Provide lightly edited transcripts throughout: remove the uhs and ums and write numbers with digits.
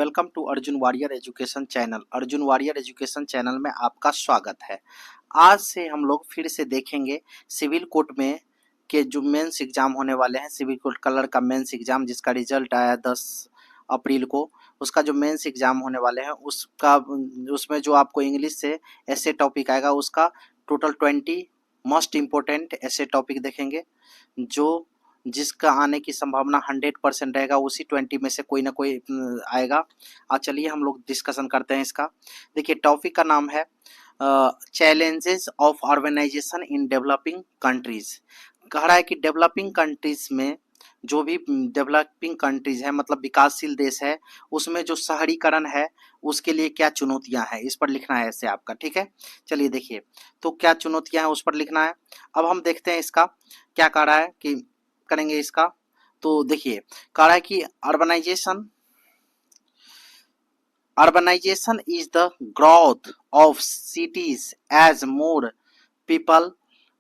Welcome to Arjun warrior education channel. Arjun warrior education channel में आपका स्वागत है। आज से हम लोग फिर से देखेंगे सिविल कोर्ट में के जो मेंस एग्जाम होने वाले हैं। सिविल कोर्ट कलर का मेंस एग्जाम जिसका रिजल्ट आया 10 अप्रैल को, उसका जो मेंस एग्जाम होने वाले हैं उसमें जो आपको इंग्लिश से ऐसे टॉपिक आएगा, उसका टोटल 20 मोस्ट इम्पोर्टेंट ऐसे टॉपिक देखेंगे जो जिसका आने की संभावना 100% रहेगा। उसी 20 में से कोई ना कोई आएगा। चलिए हम लोग डिस्कशन करते हैं इसका। देखिए टॉपिक का नाम है challenges of organisation in developing countries. कह रहा है कि डेवलपिंग कंट्रीज में जो भी डेवलपिंग कंट्रीज है, मतलब विकासशील देश है, उसमें जो शहरीकरण है उसके लिए क्या चुनौतियां हैं, इस पर लिखना है ऐसे आपका। ठीक है, चलिए देखिए तो क्या चुनौतियां हैं उस पर लिखना है। अब हम देखते हैं इसका क्या कह रहा है कि करेंगे इसका। तो देखिए कह रहा है कि urbanisation is the growth of cities as more people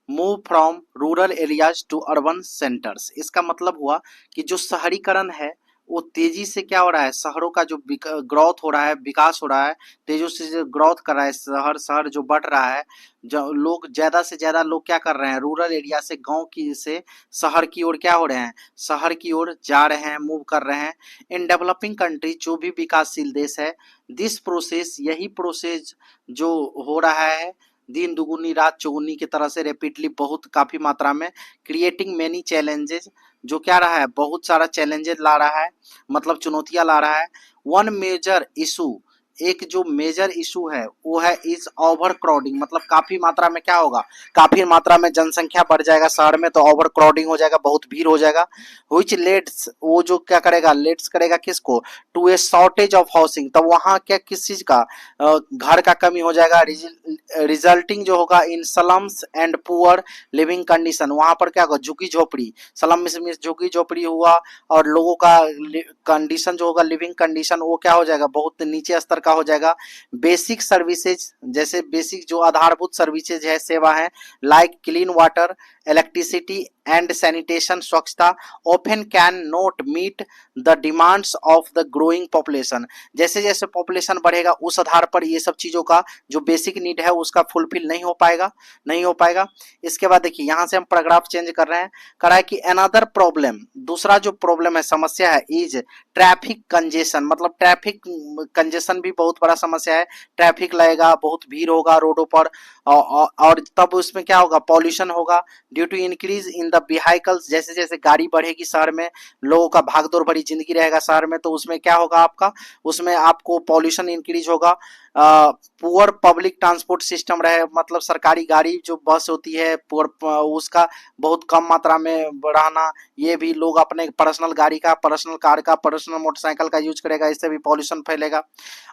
move from rural areas to urban centres. इसका मतलब हुआ कि जो शहरीकरण है वो तेजी से क्या हो रहा है, शहरों का जो ग्रोथ हो रहा है, विकास हो रहा है, तेजी से जो ग्रोथ कर रहा है, शहर जो बढ़ रहा है, जो लोग ज्यादा से ज्यादा लोग क्या कर रहे हैं, रूरल एरिया से गांव की से शहर की ओर क्या हो रहे हैं, शहर की ओर जा रहे हैं, मूव कर रहे हैं। इन डेवलपिंग कंट्री जो भी विकासशील देश है, दिस प्रोसेस यही प्रोसेस जो हो रहा है दिन दुगुनी रात चौगुनी की तरह से रेपिडली बहुत काफी मात्रा में, क्रिएटिंग मेनी चैलेंजेस जो क्या रहा है, बहुत सारा चैलेंजेस ला रहा है, मतलब चुनौतियां ला रहा है। वन मेजर इशू, एक जो मेजर इशू है वो है इज ओवर क्राउडिंग, मतलब काफी मात्रा में क्या होगा, काफी मात्रा में जनसंख्या बढ़ जाएगा शहर में, तो ओवर क्राउडिंग हो जाएगा, बहुत भीड़ हो जाएगा। व्हिच लेट्स, वो जो क्या करेगा, लेट्स करेगा किसको, to a shortage of housing, तब वहां क्या किस चीज का, घर का कमी हो जाएगा। रिजल्टिंग जो होगा इन slums and poor leaving condition, वहां पर क्या होगा, झुग्गी झोपड़ी, स्लम में झुग्गी झोपड़ी हुआ, और लोगों का कंडीशन जो होगा, लिविंग कंडीशन, वो क्या हो जाएगा, बहुत नीचे स्तर का हो जाएगा। बेसिक सर्विसेज, जैसे बेसिक जो आधारभूत सर्विसेज है, सेवा है, like clean water, electricity and sanitation, स्वच्छता, often can not meet the demands of the growing population. जैसे जैसे पॉपुलेशन बढ़ेगा उस आधार पर ये सब चीजों का जो बेसिक नीड है उसका फुलफिल नहीं हो पाएगा। इसके बाद देखिए यहाँ से हम पैराग्राफ चेंज कर रहे हैं, करा है कि अनदर प्रॉब्लम, दूसरा जो प्रॉब्लम है, समस्या है, इज ट्रैफिक कंजेशन, मतलब ट्रैफिक कंजेशन भी बहुत बड़ा समस्या है। ट्रैफिक लगेगा, बहुत भीड़ होगा रोडों पर, और तब उसमें क्या होगा, पॉल्यूशन होगा due to increase in the vehicles. जैसे जैसे गाड़ी बढ़ेगी शहर में, लोगों का भागदौड़ भरी जिंदगी रहेगा शहर में, तो उसमें क्या होगा आपका, उसमें आपको पॉल्यूशन इंक्रीज होगा। पुअर पब्लिक ट्रांसपोर्ट सिस्टम रहे, मतलब सरकारी गाड़ी जो बस होती है उसका बहुत कम मात्रा में बढ़ाना, ये भी लोग अपने पर्सनल गाड़ी का, पर्सनल कार का, पर्सनल मोटरसाइकिल का यूज करेगा, इससे भी पॉल्यूशन फैलेगा।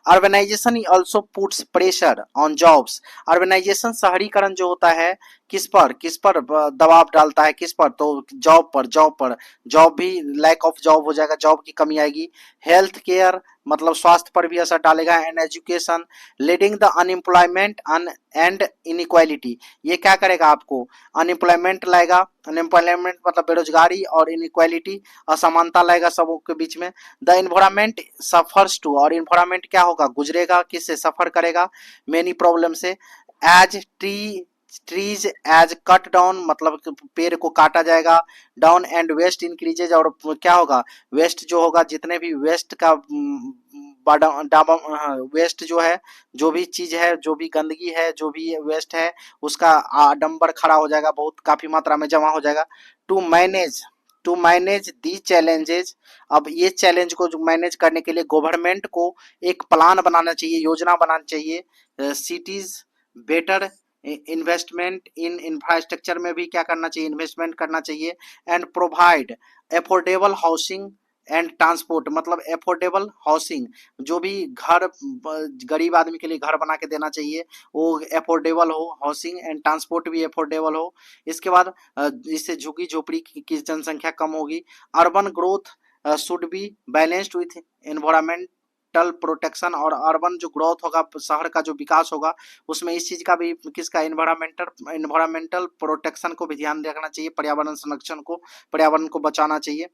Urbanisation also puts pressure on jobs, urbanisation शहरीकरण जो होता है किस पर दबाव डालता है, किस पर, तो जॉब भी लैक ऑफ जॉब हो जाएगा, जॉब की कमी आएगी। हेल्थ केयर, मतलब स्वास्थ्य पर भी असर डालेगा। And education, leading the unemployment and inequality, ये क्या करेगा, आपको अनएम्प्लॉयमेंट लाएगा, अनएम्प्लॉयमेंट मतलब बेरोजगारी, और इनइक्वालिटी असमानता लाएगा सबों के बीच में। द इन्वायरमेंट सफर्स टू, और इन्वायरमेंट क्या होगा, गुजरेगा, किससे, सफर करेगा मेनी प्रॉब्लम से। As trees as cut down, मतलब पेड़ को काटा जाएगा। डाउन एंड वेस्ट इंक्रीजेज, और क्या होगा, वेस्ट जो होगा, जितने भी वेस्ट का वेस्ट जो है, जो भी चीज है, जो भी गंदगी है, जो भी वेस्ट है, उसका आडंबर खड़ा हो जाएगा, बहुत काफी मात्रा में जमा हो जाएगा। टू मैनेज दी चैलेंजेस, अब ये चैलेंज को जो मैनेज करने के लिए गवर्नमेंट को एक प्लान बनाना चाहिए, योजना बनानी चाहिए। Cities better investment in infrastructure में भी क्या करना चाहिए, इन्वेस्टमेंट करना चाहिए। And provide affordable housing and transport, मतलब एफोर्डेबल हाउसिंग, जो भी घर गरीब आदमी के लिए घर बना के देना चाहिए, वो एफोर्डेबल हो, हाउसिंग एंड ट्रांसपोर्ट भी एफोर्डेबल हो। इसके बाद इससे झुग्गी झोपड़ी की जनसंख्या कम होगी। Urban growth should be balanced with environmental environmental protection और अर्बन जो ग्रोथ होगा, शहर का जो विकास होगा, उसमें इस चीज का भी, किसका, एनवायरमेंटल प्रोटेक्शन को भी ध्यान रखना चाहिए, पर्यावरण संरक्षण को, पर्यावरण को बचाना चाहिए।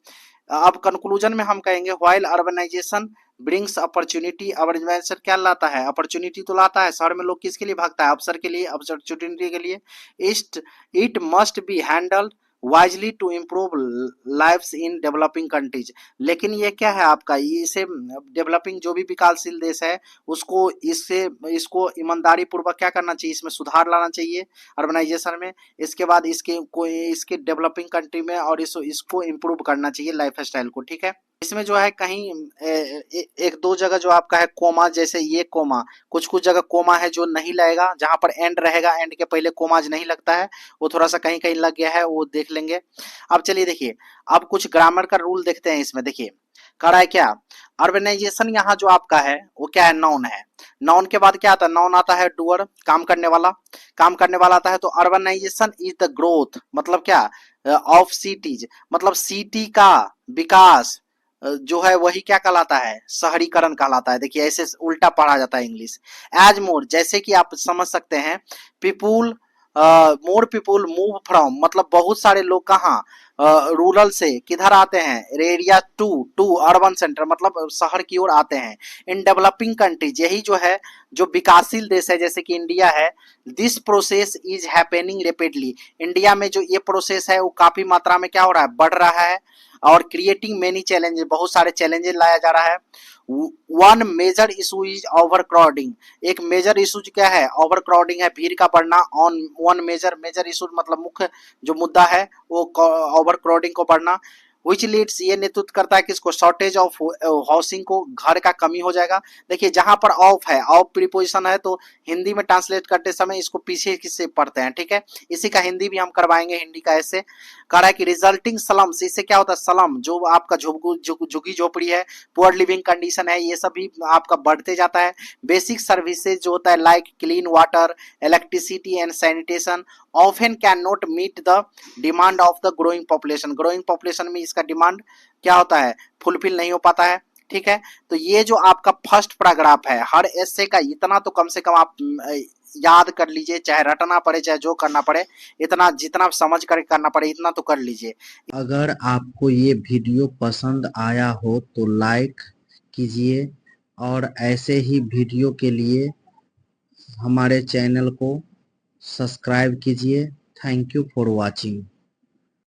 अब कंक्लूजन में हम कहेंगे while urbanisation brings opportunity, urbanisation क्या लाता है, अपॉर्चुनिटी तो लाता है। शहर में लोग किसके लिए भागता है, अवसर के लिए, अपॉर्चुनिटी के लिए। It must be handled wisely to improve lifes in developing countries. लेकिन ये क्या है आपका, इसे डेवलपिंग जो भी विकासशील देश है उसको इसको ईमानदारी पूर्वक क्या करना चाहिए, इसमें सुधार लाना चाहिए अर्बनाइजेशन में। इसके बाद इसके डेवलपिंग कंट्री में, और इसको इम्प्रूव करना चाहिए लाइफ स्टाइल को, ठीक है। इसमें जो है कहीं एक दो जगह जो आपका है कोमा, जैसे ये कोमा, कुछ कुछ जगह कोमा है जो नहीं लगेगा, जहां पर एंड रहेगा, एंड के पहले कोमाज नहीं लगता है, वो थोड़ा सा कहीं कहीं लग गया है, वो देख लेंगे। अब चलिए देखिए, अब कुछ ग्रामर का रूल देखते हैं इसमें। देखिए कह रहा है क्या, अर्बनाइजेशन यहाँ जो आपका है वो क्या है, नाउन है। नाउन के बाद क्या आता है, नाउन आता है डूअर, काम करने वाला, काम करने वाला आता है। तो अर्बनाइजेशन इज द ग्रोथ, मतलब क्या, ऑफ सिटीज, मतलब सिटी का विकास जो है वही क्या कहलाता है, शहरीकरण कहलाता है। देखिए ऐसे उल्टा पढ़ा जाता है इंग्लिश। एज मोर, जैसे कि आप समझ सकते हैं, people, more people move from, मतलब बहुत सारे लोग कहाँ, रूरल से किधर आते हैं, एरिया टू अर्बन सेंटर, मतलब शहर की ओर आते हैं। इन डेवलपिंग कंट्रीज, यही जो है जो विकासशील देश है जैसे कि इंडिया है, this process is happening rapidly, India में जो ये प्रोसेस है वो काफी मात्रा में क्या हो रहा है, बढ़ रहा है, और क्रिएटिंग मेनी चैलेंजेस, बहुत सारे चैलेंजेस लाया जा रहा है। One major issue is overcrowding, एक मेजर इशू क्या है, ओवर क्राउडिंग है, भीड़ का बढ़ना। ऑन वन मेजर इशू मतलब मुख्य जो मुद्दा है वो ओवर क्राउडिंग को बढ़ना। विच लीड्स, ये नेतृत्व करता है किसको, शॉर्टेज ऑफ हाउसिंग को, घर का कमी हो जाएगा। देखिए जहां पर ऑफ है, ऑफ प्रीपोजिशन है, तो हिंदी में ट्रांसलेट करते समय इसको पीछे किससे पढ़ते हैं, ठीक है। इसी का हिंदी भी हम करवाएंगे, हिंदी का ऐसे। कह रहा है कि रिजल्टिंग स्लम्स, इससे क्या होता है, स्लम जो आपका झुग्गी झोपड़ी है, पुअर लिविंग कंडीशन है, ये सभी आपका बढ़ते जाता है। बेसिक सर्विसेज जो होता है like clean water, electricity and sanitation often can not meet the demand of the growing population, growing population में इसका डिमांड क्या होता है, फुलफिल नहीं हो पाता है, ठीक है। तो ये जो आपका फर्स्ट पैराग्राफ है, हर एस्से का इतना तो कम से कम आप याद कर लीजिए, चाहे रटना पड़े चाहे जो करना पड़े, इतना जितना समझ कर करना पड़े इतना तो कर लीजिए। अगर आपको ये वीडियो पसंद आया हो तो लाइक कीजिए, और ऐसे ही वीडियो के लिए हमारे चैनल को सब्सक्राइब कीजिए। Thank you for watching.